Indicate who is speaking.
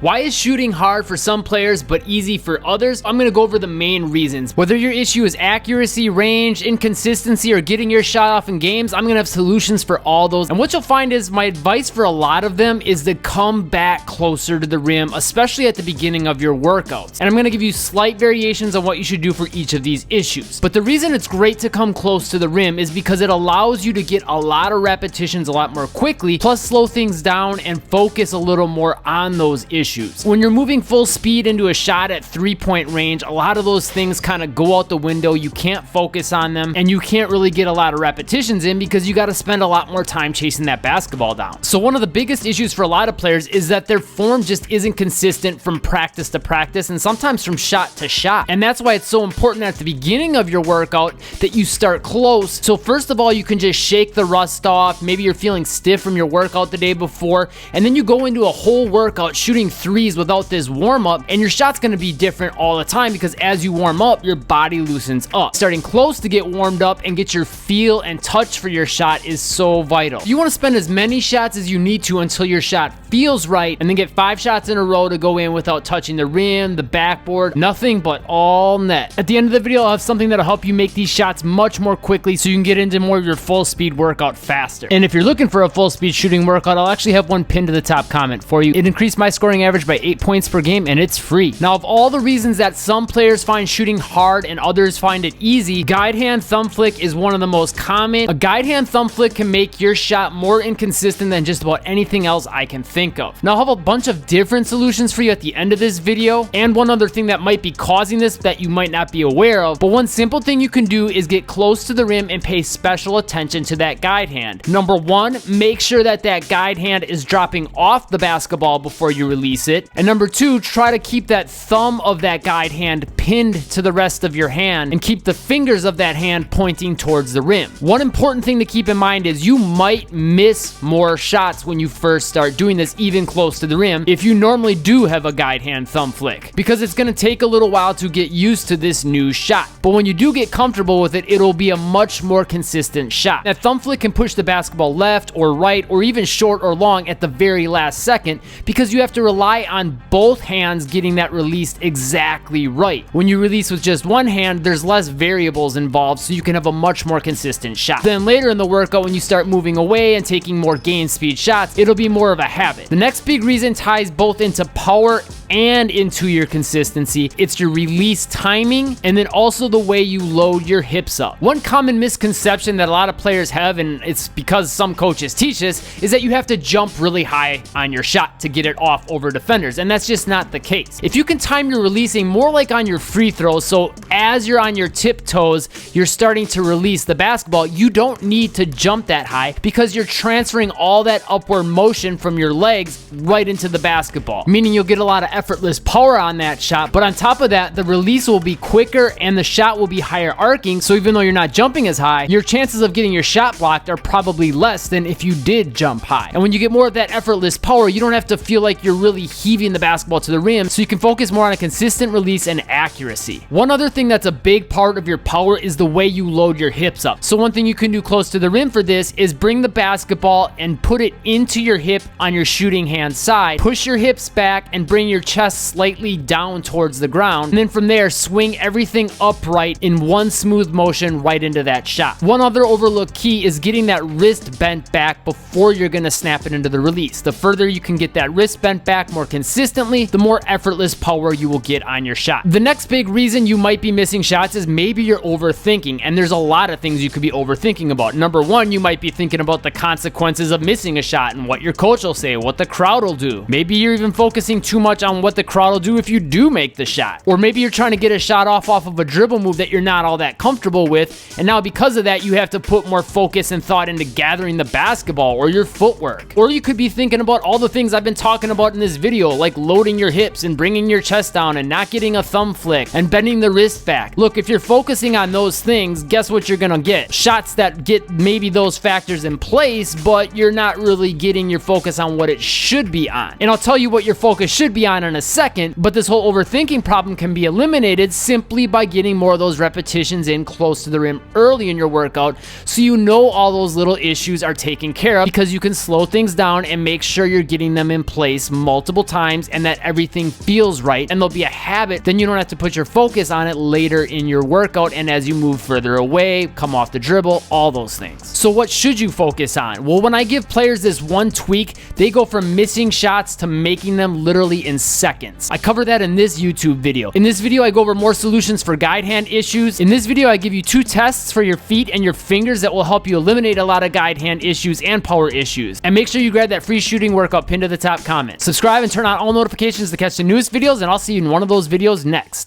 Speaker 1: Why is shooting hard for some players but easy for others? I'm going to go over the main reasons. Whether your issue is accuracy, range, inconsistency, or getting your shot off in games, I'm going to have solutions for all those. And what you'll find is my advice for a lot of them is to come back closer to the rim, especially at the beginning of your workouts. And I'm going to give you slight variations on what you should do for each of these issues. But the reason it's great to come close to the rim is because it allows you to get a lot of repetitions a lot more quickly, plus slow things down and focus a little more on those issues. When you're moving full speed into a shot at 3-point range, a lot of those things kind of go out the window. You can't focus on them and you can't really get a lot of repetitions in because you got to spend a lot more time chasing that basketball down. So one of the biggest issues for a lot of players is that their form just isn't consistent from practice to practice and sometimes from shot to shot. And that's why it's so important at the beginning of your workout that you start close. So first of all, you can just shake the rust off. Maybe you're feeling stiff from your workout the day before, and then you go into a whole workout shooting threes without this warm-up, and your shot's going to be different all the time because as you warm up, your body loosens up. Starting close to get warmed up and get your feel and touch for your shot is so vital. You want to spend as many shots as you need to until your shot feels right, and then get 5 shots in a row to go in without touching the rim, the backboard, nothing but all net. At the end of the video, I'll have something that'll help you make these shots much more quickly so you can get into more of your full speed workout faster. And if you're looking for a full speed shooting workout, I'll actually have one pinned to the top comment for you. It increased my scoring average by 8 points per game, and it's free. Now, of all the reasons that some players find shooting hard and others find it easy, guide hand thumb flick is one of the most common. A guide hand thumb flick can make your shot more inconsistent than just about anything else I can think of. Now, I'll have a bunch of different solutions for you at the end of this video, and one other thing that might be causing this that you might not be aware of, but one simple thing you can do is get close to the rim and pay special attention to that guide hand. Number one, make sure that that guide hand is dropping off the basketball before you release it. And number two, try to keep that thumb of that guide hand pinned to the rest of your hand and keep the fingers of that hand pointing towards the rim. One important thing to keep in mind is you might miss more shots when you first start doing this, even close to the rim, if you normally do have a guide hand thumb flick, because it's going to take a little while to get used to this new shot. But when you do get comfortable with it, it'll be a much more consistent shot. That thumb flick can push the basketball left or right or even short or long at the very last second because you have to rely on both hands getting that released exactly right. When you release with just one hand, there's less variables involved, so you can have a much more consistent shot. Then later in the workout, when you start moving away and taking more game speed shots, it'll be more of a habit. The next big reason ties both into power and into your consistency. It's your release timing and then also the way you load your hips up. One common misconception that a lot of players have, and it's because some coaches teach this, is that you have to jump really high on your shot to get it off over defenders, and that's just not the case. If you can time your releasing more like on your free throws, so as you're on your tiptoes, you're starting to release the basketball, you don't need to jump that high because you're transferring all that upward motion from your legs right into the basketball, meaning you'll get a lot of effortless power on that shot. But on top of that, the release will be quicker and the shot will be higher arcing, so even though you're not jumping as high, your chances of getting your shot blocked are probably less than if you did jump high. And when you get more of that effortless power, you don't have to feel like you're really heaving the basketball to the rim, so you can focus more on a consistent release and accuracy. One other thing that's a big part of your power is the way you load your hips up. So one thing you can do close to the rim for this is bring the basketball and put it into your hip on your shooting hand side, push your hips back and bring your chest slightly down towards the ground, and then from there swing everything upright in one smooth motion right into that shot. One other overlooked key is getting that wrist bent back before you're going to snap it into the release. The further you can get that wrist bent back more consistently, the more effortless power you will get on your shot. The next big reason you might be missing shots is maybe you're overthinking, and there's a lot of things you could be overthinking about. Number one, you might be thinking about the consequences of missing a shot and what your coach will say, what the crowd will do. Maybe you're even focusing too much on what the crowd will do if you do make the shot. Or maybe you're trying to get a shot off of a dribble move that you're not all that comfortable with, and now because of that, you have to put more focus and thought into gathering the basketball or your footwork. Or you could be thinking about all the things I've been talking about in this video, like loading your hips and bringing your chest down and not getting a thumb flick and bending the wrist back. Look, if you're focusing on those things, guess what you're gonna get? Shots that get maybe those factors in place, but you're not really getting your focus on what it should be on. And I'll tell you what your focus should be on in a second, but this whole overthinking problem can be eliminated simply by getting more of those repetitions in close to the rim early in your workout, so you know all those little issues are taken care of, because you can slow things down and make sure you're getting them in place multiple times and that everything feels right, and there'll be a habit. Then you don't have to put your focus on it later in your workout and as you move further away, come off the dribble, all those things. So what should you focus on? Well, when I give players this one tweak, they go from missing shots to making them literally in seconds. I cover that in this YouTube video. In this video, I go over more solutions for guide hand issues. In this video, I give you 2 tests for your feet and your fingers that will help you eliminate a lot of guide hand issues and power issues. And make sure you grab that free shooting workout pinned to the top comment. Subscribe and turn on all notifications to catch the newest videos, and I'll see you in one of those videos next.